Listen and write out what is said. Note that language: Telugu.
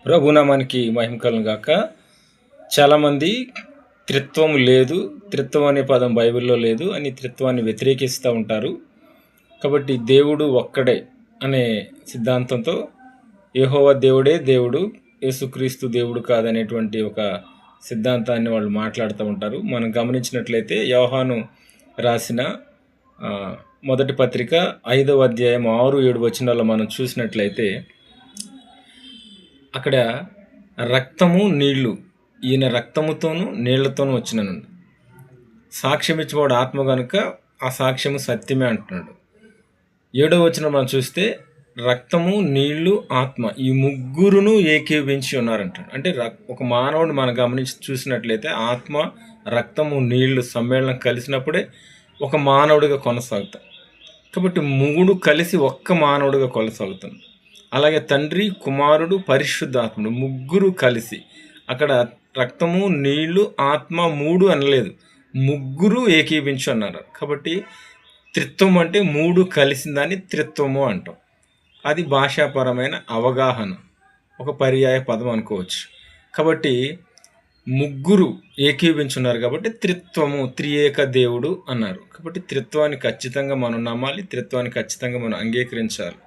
ప్రభునామానికి మహిమ కలుగును గాక. చాలామంది త్రిత్వం లేదు, త్రిత్వం అనే పదం బైబిల్లో లేదు అని త్రిత్వాన్ని వ్యతిరేకిస్తూ ఉంటారు. కాబట్టి దేవుడు ఒక్కడే అనే సిద్ధాంతంతో యెహోవా దేవుడే దేవుడు, యేసుక్రీస్తు దేవుడు కాదనేటువంటి ఒక సిద్ధాంతాన్ని వాళ్ళు మాట్లాడుతూ ఉంటారు. మనం గమనించినట్లయితే యోహాను రాసిన మొదటి పత్రిక 5వ అధ్యాయం 6-7 వచనాల్లో మనం చూసినట్లయితే అక్కడ రక్తము నీళ్లు, ఈయన రక్తముతోనూ నీళ్లతోనూ వచ్చినను, సాక్ష్యం ఇచ్చేవాడు ఆత్మ కనుక ఆ సాక్ష్యము సత్యమే అంటున్నాడు. 7వ వచనం మనం చూస్తే రక్తము, నీళ్లు, ఆత్మ ఈ ముగ్గురును ఏకీవించి ఉన్నారంటాడు. అంటే ఒక మానవుడు మనం గమనించి చూసినట్లయితే ఆత్మ, రక్తము, నీళ్లు సమ్మేళనం కలిసినప్పుడే ఒక మానవుడిగా కొనసాగుతాం. కాబట్టి మూడు కలిసి ఒక్క మానవుడిగా కొనసాగుతుంది. అలాగే తండ్రి, కుమారుడు, పరిశుద్ధాత్ముడు ముగ్గురు కలిసి, అక్కడ రక్తము, నీళ్లు, ఆత్మ మూడు అనలేదు, ముగ్గురు ఏకీవించి అన్నారు. కాబట్టి త్రిత్వం అంటే మూడు కలిసిన దాన్ని త్రిత్వము అంటాం. అది భాషాపరమైన అవగాహన, ఒక పర్యాయ పదం అనుకోవచ్చు. కాబట్టి ముగ్గురు ఏకీవించున్నారు కాబట్టి త్రిత్వము, త్రియేక దేవుడు అన్నారు. కాబట్టి త్రిత్వాన్ని ఖచ్చితంగా మనం నమ్మాలి, త్రిత్వాన్ని ఖచ్చితంగా మనం అంగీకరించాలి.